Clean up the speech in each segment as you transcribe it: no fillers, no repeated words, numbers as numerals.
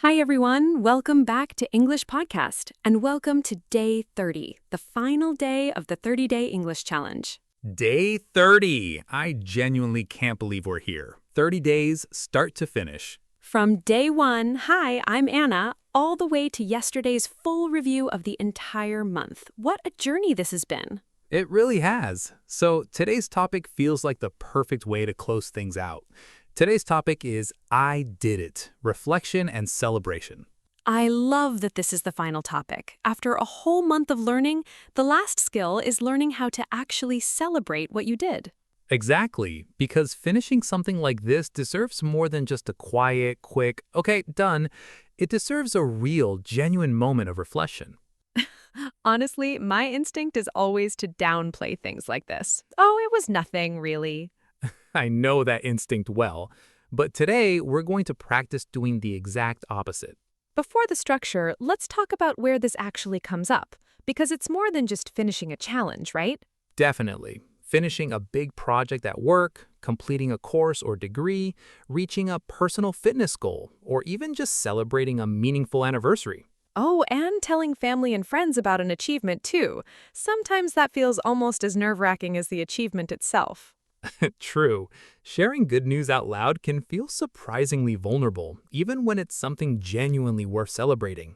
Hi, everyone. Welcome back to English Podcast, and welcome to Day 30, the final day of the 30-Day English Challenge. Day 30. I genuinely can't believe we're here. 30 days, start to finish. From Day 1, hi, I'm Anna, all the way to yesterday's full review of the entire month. What a journey this has been. It really has. So today's topic feels like the perfect way to close things out. Today's topic is I did it, reflection and celebration. I love that this is the final topic. After a whole month of learning, the last skill is learning how to actually celebrate what you did. Exactly, because finishing something like this deserves more than just a quiet, quick, okay, done. It deserves a real, genuine moment of reflection. Honestly, my instinct is always to downplay things like this. Oh, it was nothing, really. I know that instinct well, but today we're going to practice doing the exact opposite. Before the structure, let's talk about where this actually comes up, because it's more than just finishing a challenge, right? Definitely. Finishing a big project at work, completing a course or degree, reaching a personal fitness goal, or even just celebrating a meaningful anniversary. Oh, and telling family and friends about an achievement, too. Sometimes that feels almost as nerve-wracking as the achievement itself. True. Sharing good news out loud can feel surprisingly vulnerable, even when it's something genuinely worth celebrating.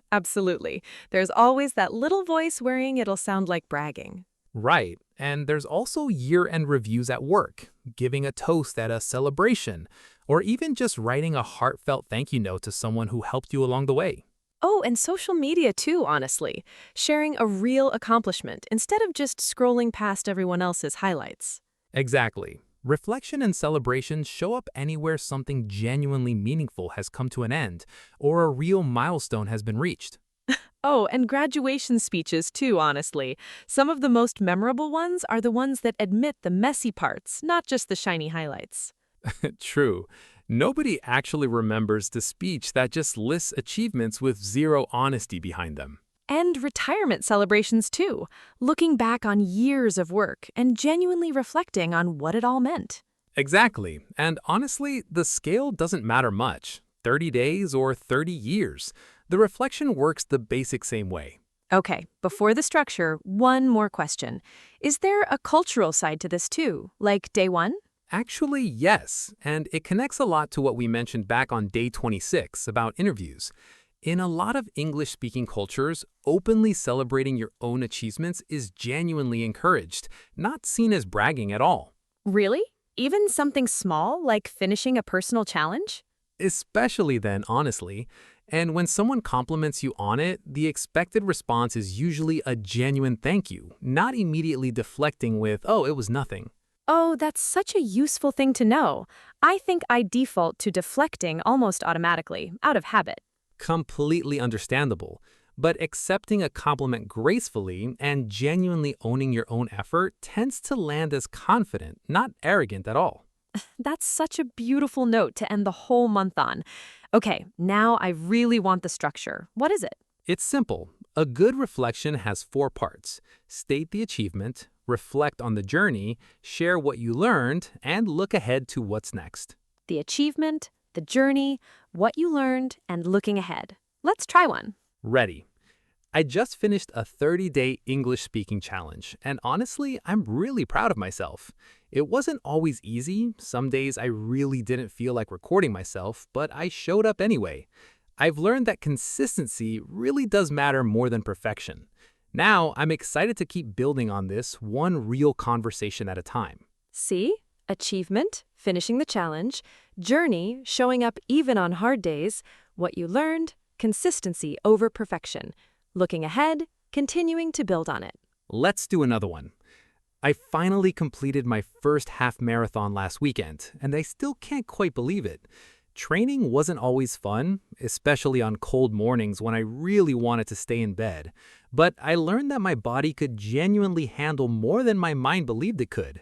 Absolutely. There's always that little voice worrying it'll sound like bragging. Right. And there's also year-end reviews at work, giving a toast at a celebration, or even just writing a heartfelt thank you note to someone who helped you along the way. Oh, and social media too, honestly. Sharing a real accomplishment instead of just scrolling past everyone else's highlights. Exactly. Reflection and celebration show up anywhere something genuinely meaningful has come to an end, or a real milestone has been reached. Oh, and graduation speeches too, honestly. Some of the most memorable ones are the ones that admit the messy parts, not just the shiny highlights. True. Nobody actually remembers the speech that just lists achievements with zero honesty behind them. And retirement celebrations too, looking back on years of work and genuinely reflecting on what it all meant. Exactly. And honestly, the scale doesn't matter much. 30 days or 30 years. The reflection works the basic same way. Okay, before the structure, one more question. Is there a cultural side to this too, like Day 1? Actually, yes, and it connects a lot to what we mentioned back on day 26 about interviews. In a lot of English-speaking cultures, openly celebrating your own achievements is genuinely encouraged, not seen as bragging at all. Really? Even something small, like finishing a personal challenge? Especially then, honestly. And when someone compliments you on it, the expected response is usually a genuine thank you, not immediately deflecting with, oh, it was nothing. Oh, that's such a useful thing to know. I think I default to deflecting almost automatically, out of habit. Completely understandable. But accepting a compliment gracefully and genuinely owning your own effort tends to land as confident, not arrogant at all. That's such a beautiful note to end the whole month on. Okay, now I really want the structure. What is it? It's simple. A good reflection has 4 parts. State the achievement, reflect on the journey, share what you learned, and look ahead to what's next. The achievement, the journey, what you learned, and looking ahead. Let's try one. Ready. I just finished a 30-day English speaking challenge, and honestly, I'm really proud of myself. It wasn't always easy. Some days I really didn't feel like recording myself, but I showed up anyway. I've learned that consistency really does matter more than perfection. Now, I'm excited to keep building on this one real conversation at a time. See? Achievement, finishing the challenge, journey, showing up even on hard days, what you learned, consistency over perfection, looking ahead, continuing to build on it. Let's do another one. I finally completed my first half marathon last weekend, and I still can't quite believe it. Training wasn't always fun, especially on cold mornings when I really wanted to stay in bed. But I learned that my body could genuinely handle more than my mind believed it could.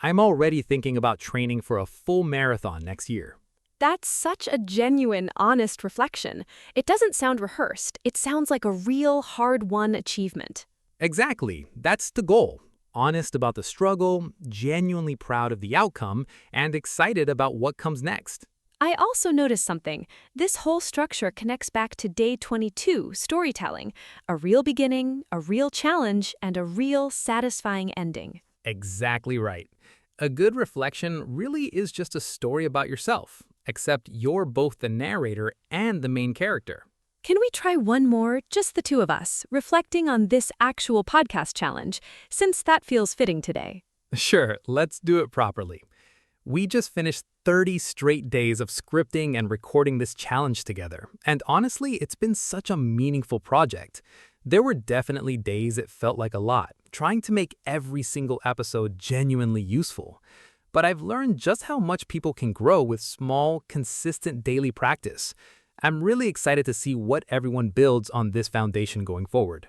I'm already thinking about training for a full marathon next year. That's such a genuine, honest reflection. It doesn't sound rehearsed. It sounds like a real, hard-won achievement. Exactly. That's the goal. Honest about the struggle, genuinely proud of the outcome, and excited about what comes next. I also noticed something. This whole structure connects back to day 22, storytelling. A real beginning, a real challenge, and a real satisfying ending. Exactly right. A good reflection really is just a story about yourself, except you're both the narrator and the main character. Can we try one more, just the two of us, reflecting on this actual podcast challenge, since that feels fitting today? Sure, let's do it properly. We just finished 30 straight days of scripting and recording this challenge together, and honestly, it's been such a meaningful project. There were definitely days it felt like a lot, trying to make every single episode genuinely useful. But I've learned just how much people can grow with small, consistent daily practice. I'm really excited to see what everyone builds on this foundation going forward.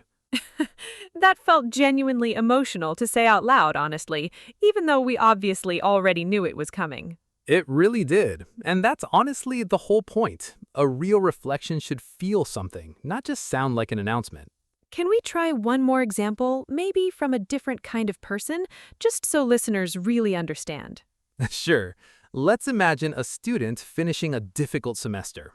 That felt genuinely emotional to say out loud, honestly, even though we obviously already knew it was coming. It really did, and that's honestly the whole point. A real reflection should feel something, not just sound like an announcement. Can we try one more example, maybe from a different kind of person, just so listeners really understand? Sure, let's imagine a student finishing a difficult semester.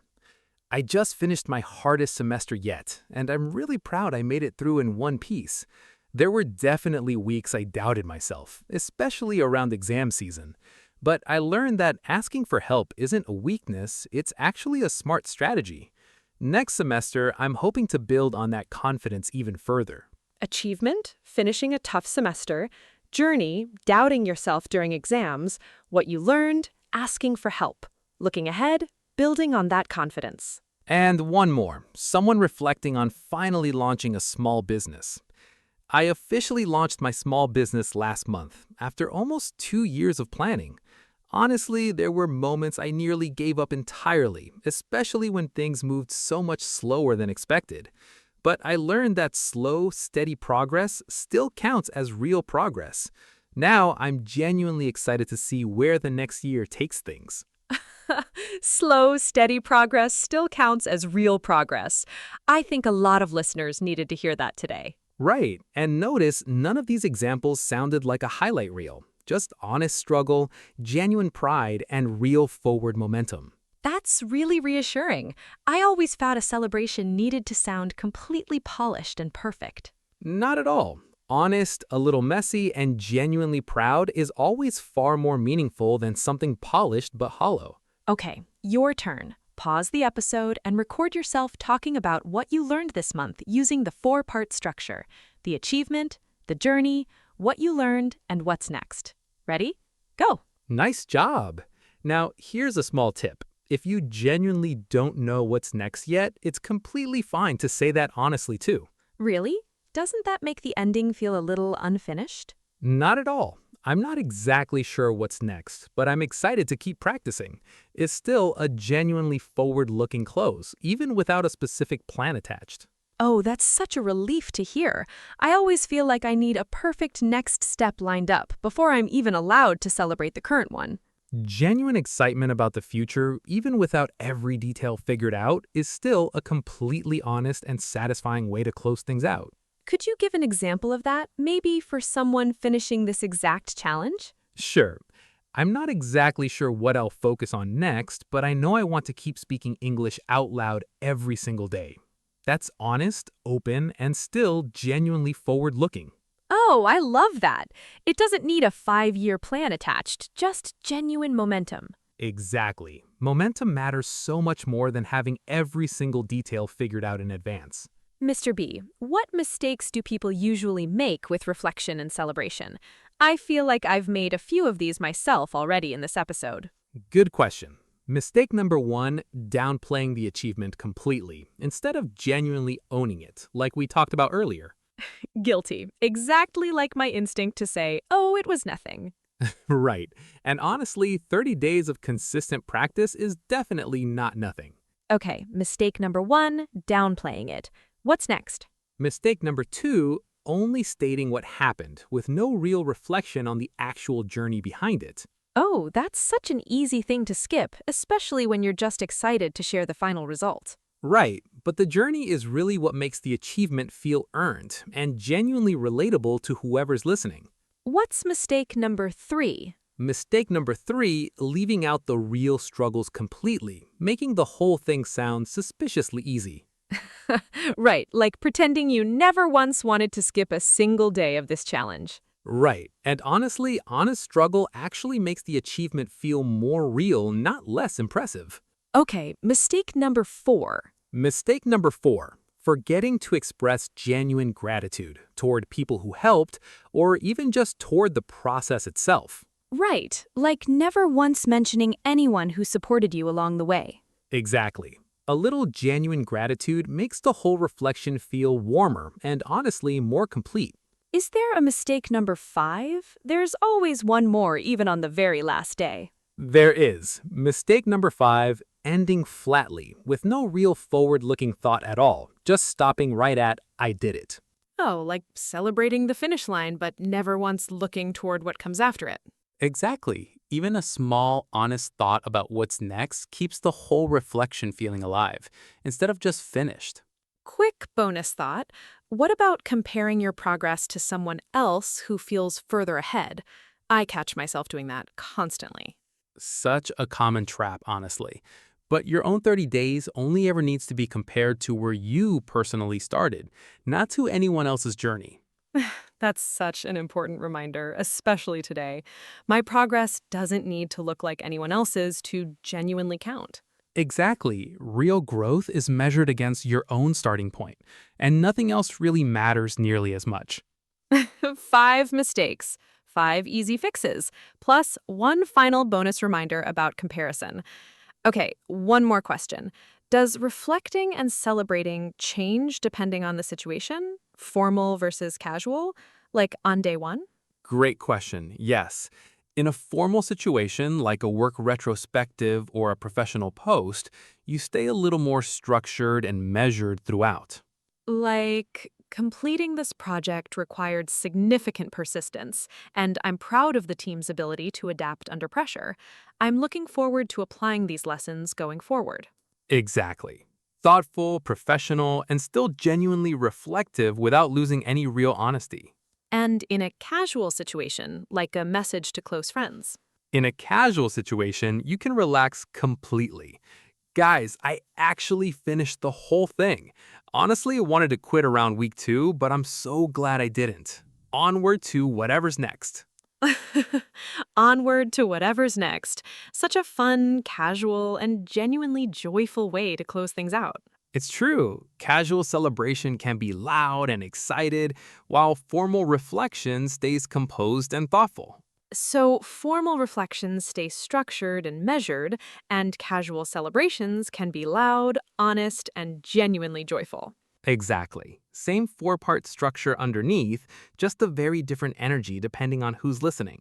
I just finished my hardest semester yet, and I'm really proud I made it through in one piece. There were definitely weeks I doubted myself, especially around exam season. But I learned that asking for help isn't a weakness, it's actually a smart strategy. Next semester, I'm hoping to build on that confidence even further. Achievement, finishing a tough semester, journey, doubting yourself during exams, what you learned, asking for help, looking ahead, building on that confidence. And one more, someone reflecting on finally launching a small business. I officially launched my small business last month, after almost 2 years of planning. Honestly, there were moments I nearly gave up entirely, especially when things moved so much slower than expected. But I learned that slow, steady progress still counts as real progress. Now, I'm genuinely excited to see where the next year takes things. Slow, steady progress still counts as real progress. I think a lot of listeners needed to hear that today. Right, and notice none of these examples sounded like a highlight reel. Just honest struggle, genuine pride, and real forward momentum. That's really reassuring. I always thought a celebration needed to sound completely polished and perfect. Not at all. Honest, a little messy, and genuinely proud is always far more meaningful than something polished but hollow. Okay, your turn. Pause the episode and record yourself talking about what you learned this month using the 4-part structure: the achievement, the journey, what you learned, and what's next. Ready? Go! Nice job! Now, here's a small tip. If you genuinely don't know what's next yet, it's completely fine to say that honestly too. Really? Doesn't that make the ending feel a little unfinished? Not at all. I'm not exactly sure what's next, but I'm excited to keep practicing. It's still a genuinely forward-looking close, even without a specific plan attached. Oh, that's such a relief to hear. I always feel like I need a perfect next step lined up before I'm even allowed to celebrate the current one. Genuine excitement about the future, even without every detail figured out, is still a completely honest and satisfying way to close things out. Could you give an example of that, maybe for someone finishing this exact challenge? Sure. I'm not exactly sure what I'll focus on next, but I know I want to keep speaking English out loud every single day. That's honest, open, and still genuinely forward-looking. Oh, I love that. It doesn't need a 5-year plan attached, just genuine momentum. Exactly. Momentum matters so much more than having every single detail figured out in advance. Mr. B, what mistakes do people usually make with reflection and celebration? I feel like I've made a few of these myself already in this episode. Good question. Mistake number 1, downplaying the achievement completely, instead of genuinely owning it, like we talked about earlier. Guilty. Exactly like my instinct to say, oh, it was nothing. Right. And honestly, 30 days of consistent practice is definitely not nothing. Okay, mistake number 1, downplaying it. What's next? Mistake number 2, only stating what happened with no real reflection on the actual journey behind it. Oh, that's such an easy thing to skip, especially when you're just excited to share the final result. Right, but the journey is really what makes the achievement feel earned and genuinely relatable to whoever's listening. What's mistake number 3? Mistake number 3, leaving out the real struggles completely, making the whole thing sound suspiciously easy. Right, like pretending you never once wanted to skip a single day of this challenge. Right, and honestly, honest struggle actually makes the achievement feel more real, not less impressive. Okay, mistake number 4. Mistake number 4, forgetting to express genuine gratitude toward people who helped, or even just toward the process itself. Right, like never once mentioning anyone who supported you along the way. Exactly. A little genuine gratitude makes the whole reflection feel warmer and honestly more complete. Is there a mistake number 5? There's always one more, even on the very last day. There is. Mistake number 5, ending flatly, with no real forward-looking thought at all, just stopping right at, I did it. Oh, like celebrating the finish line, but never once looking toward what comes after it. Exactly. Even a small, honest thought about what's next keeps the whole reflection feeling alive, instead of just finished. Quick bonus thought. What about comparing your progress to someone else who feels further ahead? I catch myself doing that constantly. Such a common trap, honestly. But your own 30 days only ever needs to be compared to where you personally started, not to anyone else's journey. That's such an important reminder, especially today. My progress doesn't need to look like anyone else's to genuinely count. Exactly. Real growth is measured against your own starting point, and nothing else really matters nearly as much. 5 mistakes, 5 easy fixes, plus one final bonus reminder about comparison. Okay, one more question. Does reflecting and celebrating change depending on the situation? Formal versus casual? Like on day 1? Great question. Yes. In a formal situation, like a work retrospective or a professional post, you stay a little more structured and measured throughout. Like, completing this project required significant persistence, and I'm proud of the team's ability to adapt under pressure. I'm looking forward to applying these lessons going forward. Exactly. Thoughtful, professional, and still genuinely reflective without losing any real honesty. And in a casual situation, like a message to close friends. In a casual situation, you can relax completely. Guys, I actually finished the whole thing. Honestly, I wanted to quit around week 2, but I'm so glad I didn't. Onward to whatever's next. Onward to whatever's next. Such a fun, casual, and genuinely joyful way to close things out. It's true. Casual celebration can be loud and excited, while formal reflection stays composed and thoughtful. So, formal reflections stay structured and measured, and casual celebrations can be loud, honest, and genuinely joyful. Exactly. Same 4-part structure underneath, just a very different energy depending on who's listening.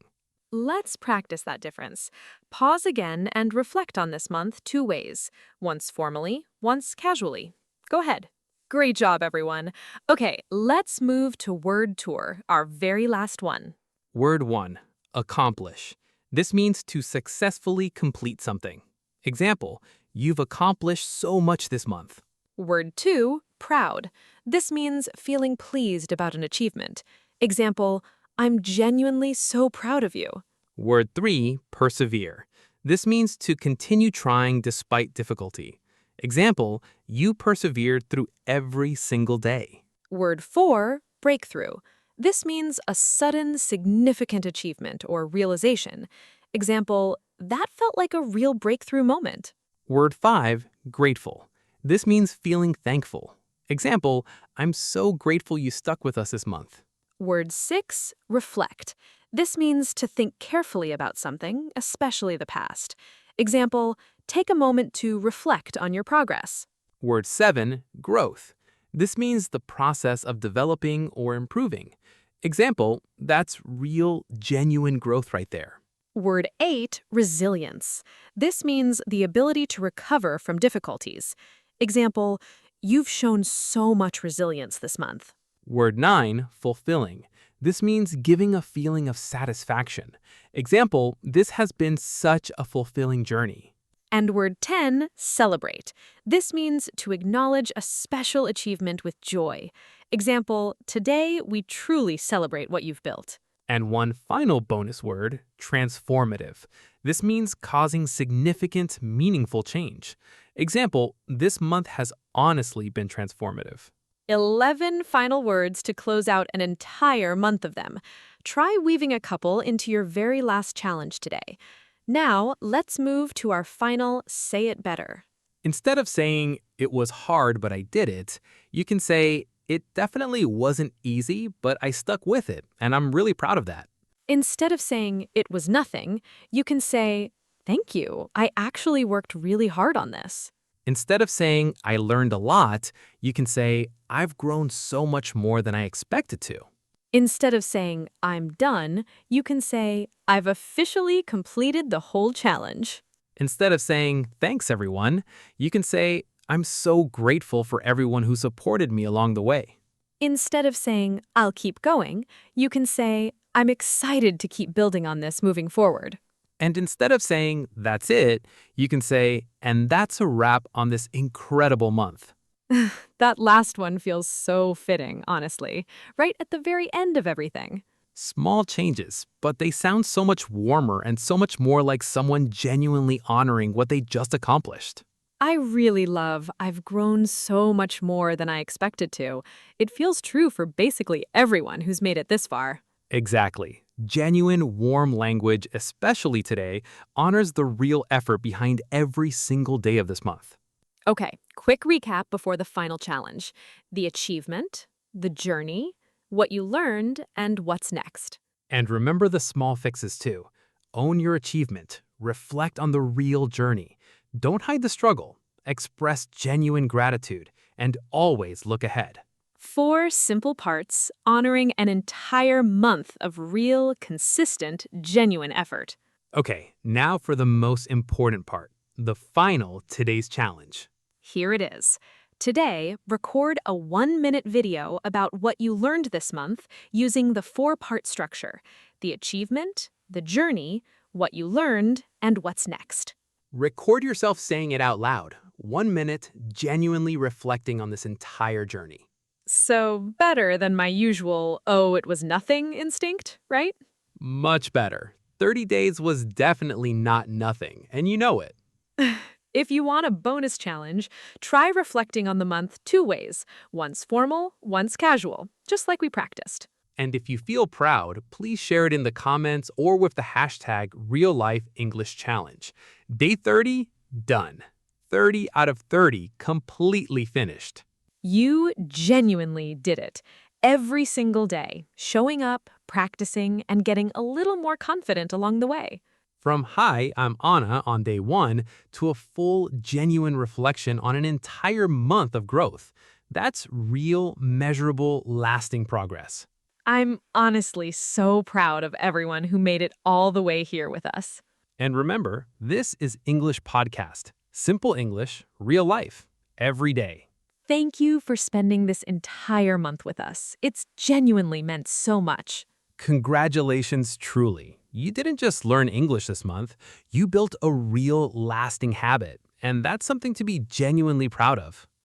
Let's practice that difference. Pause again and reflect on this month 2 ways, once formally, once casually. Go ahead. Great job, everyone. Okay, let's move to word tour, our very last one. Word 1. Accomplish. This means to successfully complete something. Example, you've accomplished so much this month. Word 2, proud. This means feeling pleased about an achievement. Example, I'm genuinely so proud of you. Word 3, persevere. This means to continue trying despite difficulty. Example, you persevered through every single day. Word 4, breakthrough. This means a sudden, significant achievement or realization. Example, that felt like a real breakthrough moment. Word 5, grateful. This means feeling thankful. Example, I'm so grateful you stuck with us this month. Word 6, reflect. This means to think carefully about something, especially the past. Example, take a moment to reflect on your progress. Word 7, growth. This means the process of developing or improving. Example, that's real, genuine growth right there. Word 8, resilience. This means the ability to recover from difficulties. Example, you've shown so much resilience this month. Word 9, fulfilling. This means giving a feeling of satisfaction. Example, this has been such a fulfilling journey. And word 10, celebrate. This means to acknowledge a special achievement with joy. Example, today we truly celebrate what you've built. And one final bonus word, transformative. This means causing significant, meaningful change. Example, this month has honestly been transformative. 11 final words to close out an entire month of them. Try weaving a couple into your very last challenge today. Now, let's move to our final Say It Better. Instead of saying, it was hard but I did it, you can say, it definitely wasn't easy, but I stuck with it, and I'm really proud of that. Instead of saying, it was nothing, you can say, thank you, I actually worked really hard on this. Instead of saying, I learned a lot, you can say, I've grown so much more than I expected to. Instead of saying, I'm done, you can say, I've officially completed the whole challenge. Instead of saying, thanks everyone, you can say, I'm so grateful for everyone who supported me along the way. Instead of saying, I'll keep going, you can say, I'm excited to keep building on this moving forward. And instead of saying, that's it, you can say, and that's a wrap on this incredible month. That last one feels so fitting, honestly, right at the very end of everything. Small changes, but they sound so much warmer and so much more like someone genuinely honoring what they just accomplished. I really love I've grown so much more than I expected to. It feels true for basically everyone who's made it this far. Exactly. Genuine, warm language, especially today, honors the real effort behind every single day of this month. Okay, quick recap before the final challenge. The achievement, the journey, what you learned, and what's next. And remember the small fixes too. Own your achievement. Reflect on the real journey. Don't hide the struggle. Express genuine gratitude. And always look ahead. 4 simple parts honoring an entire month of real, consistent, genuine effort. Okay, now for the most important part. The final today's challenge. Here it is. Today, record a 1-minute video about what you learned this month using the 4-part structure: the achievement, the journey, what you learned, and what's next. Record yourself saying it out loud. 1 minute, genuinely reflecting on this entire journey. So better than my usual, oh, it was nothing instinct, right? Much better. 30 days was definitely not nothing, and you know it. If you want a bonus challenge, try reflecting on the month 2 ways. Once formal, once casual, just like we practiced. And if you feel proud, please share it in the comments or with the hashtag #RealLifeEnglishChallenge. Day 30, done. 30 out of 30, completely finished. You genuinely did it. Every single day, showing up, practicing, and getting a little more confident along the way. From hi, I'm Anna on day 1 to a full, genuine reflection on an entire month of growth. That's real, measurable, lasting progress. I'm honestly so proud of everyone who made it all the way here with us. And remember, this is English Podcast. Simple English, real life, every day. Thank you for spending this entire month with us. It's genuinely meant so much. Congratulations, truly. You didn't just learn English this month, you built a real, lasting habit, and that's something to be genuinely proud of.